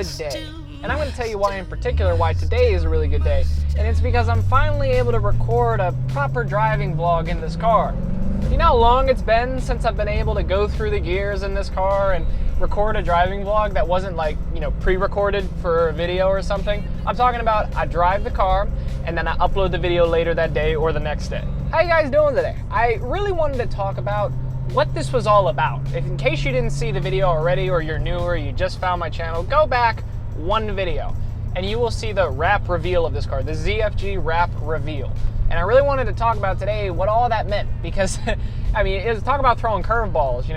good day. And I'm going to tell you why in particular, why today is a really good day. And it's because I'm finally able to record a proper driving vlog in this car. You know how long it's been since I've been able to go through the gears in this car and record a driving vlog that wasn't like, pre-recorded for a video or something? I'm talking about I drive the car and then I upload the video later that day or the next day. How you guys doing today? I really wanted to talk about what this was all about. If in case you didn't see the video already, or you're new, or you just found my channel, go back one video and you will see the wrap reveal of this car, the ZFG wrap reveal. And I really wanted to talk about today what all that meant, because it's talk about throwing curveballs,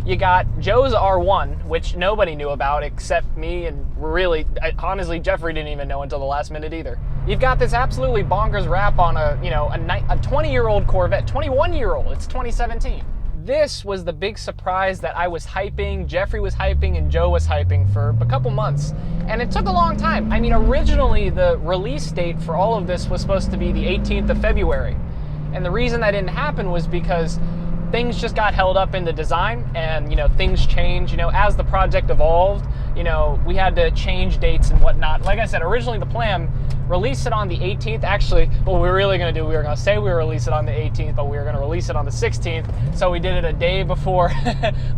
you got Joe's R1, which nobody knew about except me, and really, honestly, Jeffrey didn't even know until the last minute either. You've got this absolutely bonkers wrap on a 20-year-old Corvette, 21-year-old, it's 2017. This was the big surprise that I was hyping, Jeffrey was hyping, and Joe was hyping for a couple months. And it took a long time. Originally the release date for all of this was supposed to be the 18th of February. And the reason that didn't happen was because things just got held up in the design, and things changed. As the project evolved, we had to change dates and whatnot. Like I said, originally the plan, release it on the 18th. Actually, what we were really going to do, we were going to say we release it on the 18th, but we were going to release it on the 16th. So we did it a day before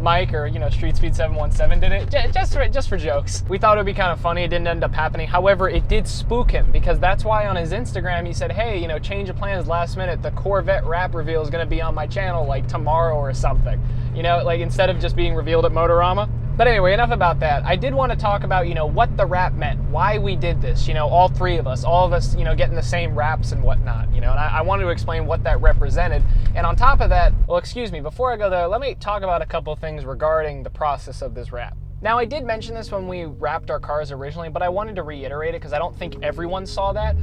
Mike, or Street Speed 717 did it, just for jokes. We thought it would be kind of funny. It didn't end up happening. However, it did spook him, because that's why on his Instagram he said, hey, change of plans last minute. The Corvette wrap reveal is going to be on my channel like tomorrow or something. Instead of just being revealed at Motorama. But anyway, enough about that. I did want to talk about, what the wrap meant, why we did this, all three of us, getting the same wraps and whatnot, and I wanted to explain what that represented. And on top of that, well, excuse me, before I go there, let me talk about a couple of things regarding the process of this wrap. Now, I did mention this when we wrapped our cars originally, but I wanted to reiterate it because I don't think everyone saw that.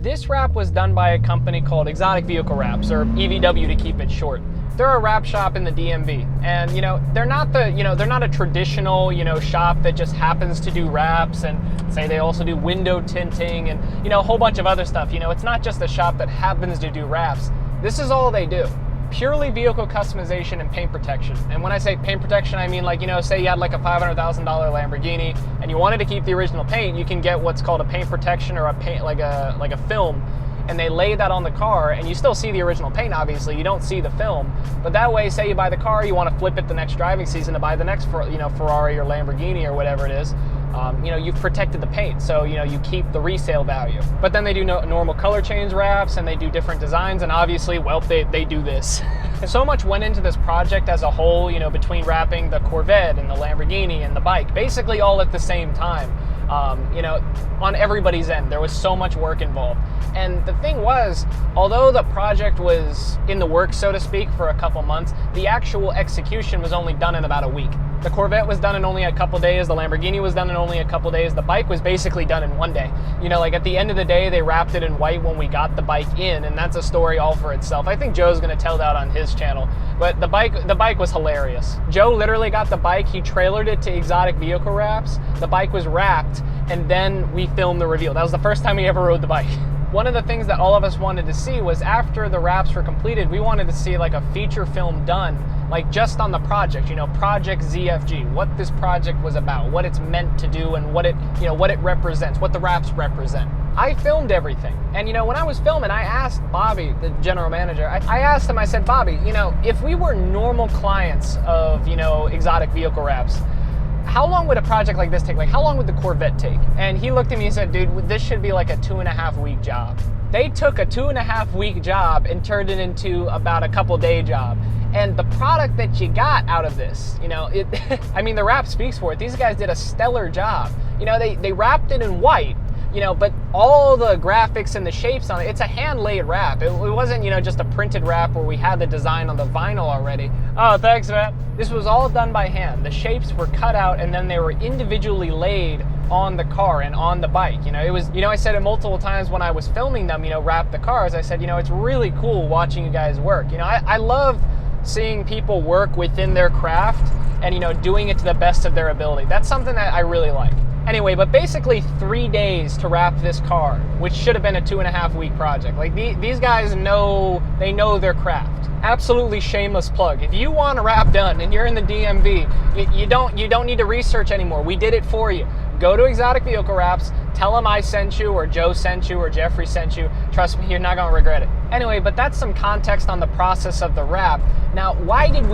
This wrap was done by a company called Exotic Vehicle Wraps, or EVW to keep it short. They're a wrap shop in the DMV, and they're not a traditional shop that just happens to do wraps, and say they also do window tinting and a whole bunch of other stuff. It's not just a shop that happens to do wraps. This is all they do. Purely vehicle customization and paint protection. And when I say paint protection, I mean say you had like a $500,000 Lamborghini and you wanted to keep the original paint, you can get what's called a paint protection, or a paint like a film, and they lay that on the car, and you still see the original paint. Obviously you don't see the film, but that way, say you buy the car, you want to flip it the next driving season to buy the next Ferrari or Lamborghini or whatever it is, you've protected the paint, so you keep the resale value. But then they do normal color change wraps, and they do different designs, and obviously, well, they do this. So much went into this project as a whole, between wrapping the Corvette and the Lamborghini and the bike, basically all at the same time. On everybody's end, there was so much work involved. And the thing was, although the project was in the works, so to speak, for a couple months, the actual execution was only done in about a week. The Corvette was done in only a couple days, the Lamborghini was done in only a couple days, the bike was basically done in one day. At the end of the day, they wrapped it in white when we got the bike in, and that's a story all for itself. I think Joe's gonna tell that on his channel, but the bike was hilarious. Joe literally got the bike, he trailered it to Exotic Vehicle Wraps, the bike was wrapped, and then we filmed the reveal. That was the first time he ever rode the bike. One of the things that all of us wanted to see was, after the wraps were completed, we wanted to see like a feature film done, like just on the project, Project ZFG, what this project was about, what it's meant to do, and what it represents, what the wraps represent. I filmed everything. And when I was filming, I asked Bobby, the general manager, I asked him, I said, Bobby, if we were normal clients of, Exotic Vehicle Wraps, how long would a project like this take? Like, how long would the Corvette take? And he looked at me and said, dude, this should be like a 2.5-week job. They took a 2.5-week job and turned it into about a couple-day job. And the product that you got out of this, the wrap speaks for it. These guys did a stellar job. They wrapped it in white, but all the graphics and the shapes on it, it's a hand-laid wrap. It wasn't, just a printed wrap where we had the design on the vinyl already. Oh, thanks, man. This was all done by hand. The shapes were cut out, and then they were individually laid on the car and on the bike. It was, I said it multiple times when I was filming them, wrap the cars. I said, it's really cool watching you guys work. I love seeing people work within their craft and, doing it to the best of their ability. That's something that I really like. Anyway, but basically 3 days to wrap this car, which should have been a 2.5-week project. Like, these guys know their craft. Absolutely shameless plug. If you want a wrap done and you're in the DMV, you don't need to research anymore. We did it for you. Go to Exotic Vehicle Wraps, tell them I sent you, or Joe sent you, or Jeffrey sent you. Trust me, you're not gonna regret it. Anyway, but that's some context on the process of the wrap. Now, why did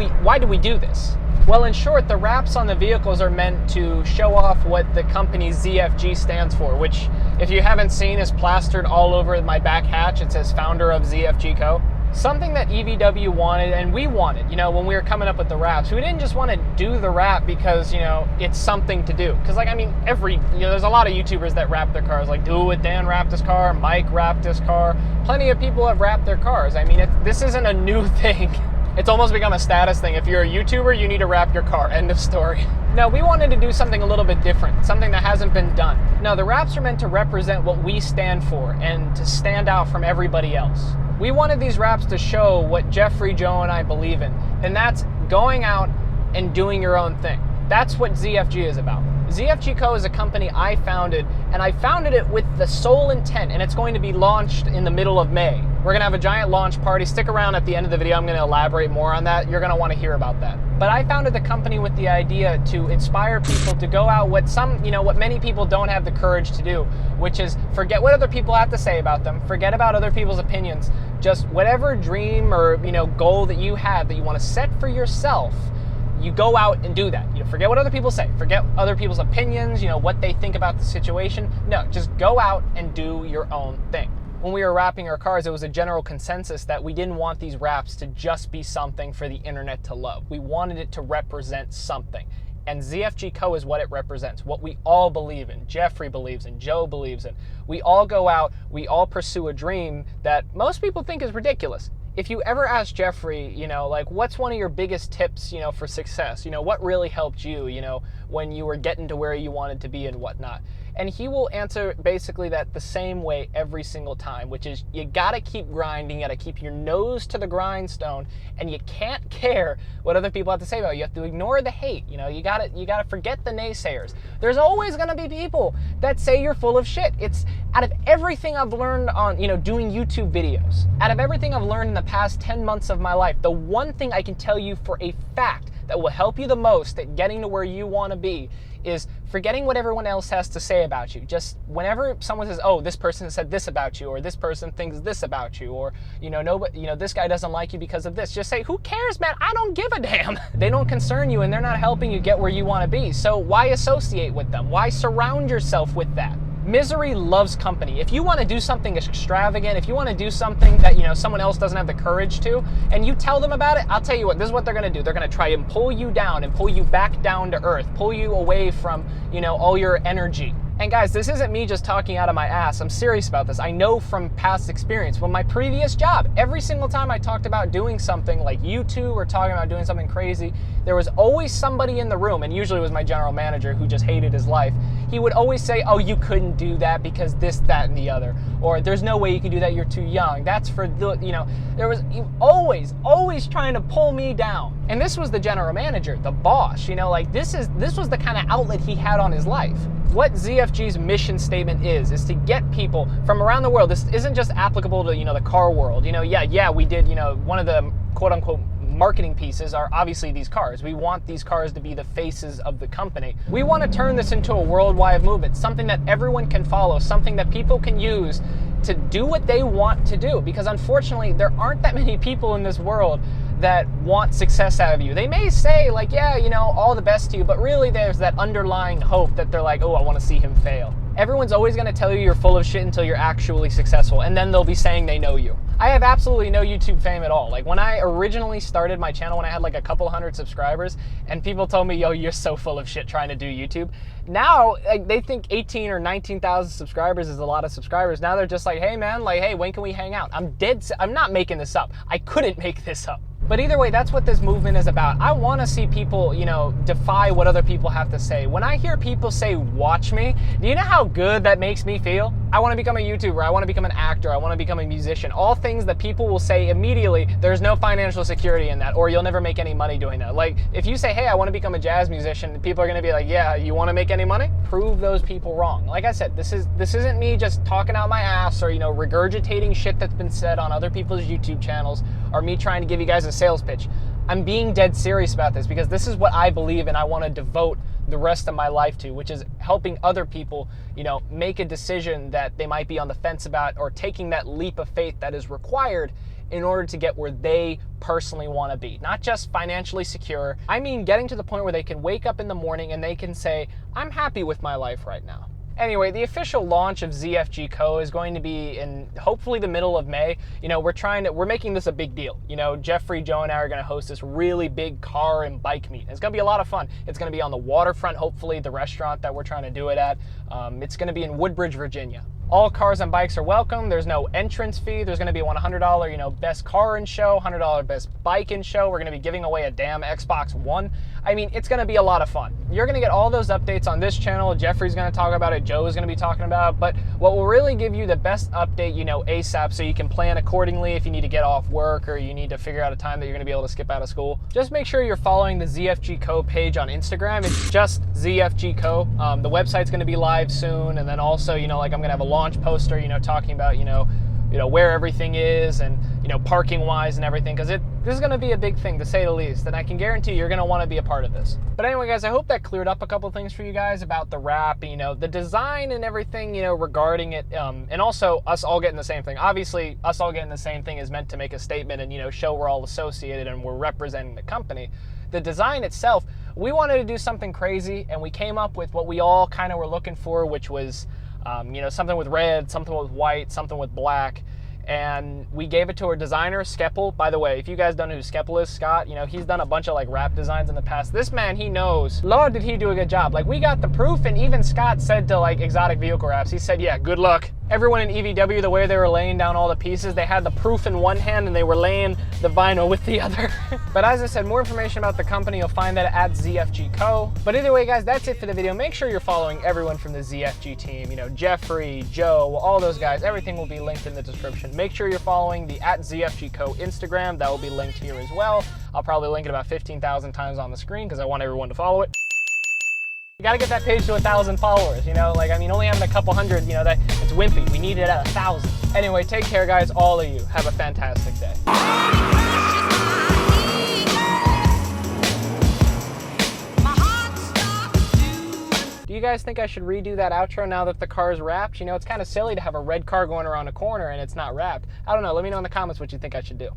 we do this? Well, in short, the wraps on the vehicles are meant to show off what the company ZFG stands for, which, if you haven't seen, is plastered all over my back hatch. It says founder of ZFGco. Something that EVW wanted, and we wanted, when we were coming up with the wraps. We didn't just want to do the wrap because, it's something to do. Because, there's a lot of YouTubers that wrap their cars. Like, Do It, Dan wrapped his car, Mike wrapped his car. Plenty of people have wrapped their cars. I mean, this isn't a new thing. It's almost become a status thing. If you're a YouTuber, you need to wrap your car. End of story. No, we wanted to do something a little bit different, something that hasn't been done. Now, the wraps are meant to represent what we stand for and to stand out from everybody else. We wanted these wraps to show what Jeffrey, Joe, and I believe in, and that's going out and doing your own thing. That's what ZFG is about. ZFGco is a company I founded, and I founded it with the sole intent, and it's going to be launched in the middle of May. We're gonna have a giant launch party. Stick around at the end of the video. I'm gonna elaborate more on that. You're gonna wanna hear about that. But I founded the company with the idea to inspire people to go out what many people don't have the courage to do, which is forget what other people have to say about them, forget about other people's opinions, just whatever dream or goal that you have that you wanna set for yourself, you go out and do that. Forget what other people say. Forget other people's opinions, what they think about the situation. No, just go out and do your own thing. When we were wrapping our cars, it was a general consensus that we didn't want these wraps to just be something for the internet to love. We wanted it to represent something. And ZFGco is what it represents, what we all believe in. Jeffrey believes in, Joe believes in. We all go out, we all pursue a dream that most people think is ridiculous. If you ever ask Jeffrey, what's one of your biggest tips, for success? What really helped you, when you were getting to where you wanted to be and whatnot? And he will answer basically that the same way every single time, which is you gotta keep grinding, you gotta keep your nose to the grindstone, and you can't care what other people have to say about you. You have to ignore the hate, you gotta forget the naysayers. There's always gonna be people that say you're full of shit. It's out of everything I've learned on, doing YouTube videos, out of everything I've learned in the past 10 months of my life, the one thing I can tell you for a fact that will help you the most at getting to where you wanna be is forgetting what everyone else has to say about you. Just whenever someone says, oh, this person said this about you, or this person thinks this about you, or this guy doesn't like you because of this, just say, who cares, man? I don't give a damn. They don't concern you and they're not helping you get where you want to be. So why associate with them? Why surround yourself with that? Misery loves company. If you want to do something extravagant, if you want to do something that someone else doesn't have the courage to, and you tell them about it, I'll tell you what, this is what they're going to do. They're going to try and pull you down and pull you back down to earth, pull you away from, all your energy. And guys, this isn't me just talking out of my ass. I'm serious about this. I know from past experience. When my previous job, every single time I talked about doing something like YouTube or talking about doing something crazy, there was always somebody in the room, and usually it was my general manager who just hated his life. He would always say, oh, you couldn't do that because this, that, and the other. Or there's no way you can do that, you're too young. That's for the, there was always trying to pull me down. And this was the general manager, the boss, this was the kind of outlet he had on his life. What ZFG's mission statement is to get people from around the world. This isn't just applicable to, the car world. We did, one of the quote unquote marketing pieces are obviously these cars. We want these cars to be the faces of the company. We want to turn this into a worldwide movement, something that everyone can follow, something that people can use to do what they want to do. Because unfortunately, there aren't that many people in this world that want success out of you. They may say all the best to you, but really there's that underlying hope that they're like, oh, I want to see him fail. Everyone's always going to tell you you're full of shit until you're actually successful, and then they'll be saying they know you. I have absolutely no YouTube fame at all. When I originally started my channel, when I had a couple hundred subscribers, and people told me, yo, you're so full of shit trying to do YouTube. Now, they think 18 or 19,000 subscribers is a lot of subscribers. Now they're just like, hey man, hey, when can we hang out? I'm not making this up. I couldn't make this up. But either way, that's what this movement is about. I want to see people, defy what other people have to say. When I hear people say, watch me, do you know how good that makes me feel? I want to become a YouTuber. I want to become an actor. I want to become a musician. All things that people will say immediately, there's no financial security in that, or you'll never make any money doing that. If you say, hey, I want to become a jazz musician, people are going to be like, yeah, you want to make any money? Prove those people wrong. Like I said, this isn't me just talking out my ass or, regurgitating shit that's been said on other people's YouTube channels, or me trying to give you guys a sales pitch. I'm being dead serious about this because this is what I believe, and I want to devote the rest of my life to, which is helping other people, you know, make a decision that they might be on the fence about, or taking that leap of faith that is required in order to get where they personally want to be. Not just financially secure, I mean getting to the point where they can wake up in the morning and they can say, I'm happy with my life right now. Anyway, the official launch of ZFGco is going to be in hopefully the middle of May. You know, we're making this a big deal. You know, Jeffrey, Joe, and I are going to host this really big car and bike meet. It's going to be a lot of fun. It's going to be on the waterfront, hopefully, the restaurant that we're trying to do it at. It's going to be in Woodbridge, Virginia. All cars and bikes are welcome. There's no entrance fee. There's going to be a $100, you know, best car in show, $100 best bike in show. We're going to be giving away a damn Xbox One. I mean, it's going to be a lot of fun. You're going to get all those updates on this channel. Jeffrey's going to talk about it. Joe is going to be talking about it. But what will really give you the best update, you know, ASAP, so you can plan accordingly if you need to get off work or you need to figure out a time that you're going to be able to skip out of school. Just make sure you're following the ZFGco page on Instagram. It's just ZFGco. The website's going to be live soon. And then also, you know, like I'm going to have a launch poster, you know, talking about, you know, where everything is and, you know, parking wise and everything, because this is going to be a big thing, to say the least, and I can guarantee you're going to want to be a part of this. But anyway, guys, I hope that cleared up a couple things for you guys about the wrap, you know, the design and everything, you know, regarding it, and also us all getting the same thing. Obviously, us all getting the same thing is meant to make a statement and, you know, show we're all associated and we're representing the company. The design itself, we wanted to do something crazy, and we came up with what we all kind of were looking for, which was, you know, something with red, something with white, something with black. And we gave it to our designer, Skeppel. By the way, if you guys don't know who Skeppel is, Scott, you know, he's done a bunch of like wrap designs in the past. This man, he knows. Lord, did he do a good job. Like, we got the proof, and even Scott said to like exotic vehicle wraps, he said, yeah, good luck. Everyone in EVW, the way they were laying down all the pieces, they had the proof in one hand and they were laying the vinyl with the other. But as I said, more information about the company, you'll find that at ZFGco. But either way, guys, that's it for the video. Make sure you're following everyone from the ZFG team, you know, Jeffrey, Joe, all those guys. Everything will be linked in the description. Make sure you're following the at ZFGco Instagram. That will be linked here as well. I'll probably link it about 15,000 times on the screen because I want everyone to follow it. You gotta get that page to 1,000 followers, you know, like, I mean, only having a couple hundred, you know, it's wimpy. We need it at 1,000. Anyway, take care, guys, all of you. Have a fantastic day. Do you guys think I should redo that outro now that the car's wrapped? You know, it's kind of silly to have a red car going around a corner and it's not wrapped. I don't know. Let me know in the comments what you think I should do.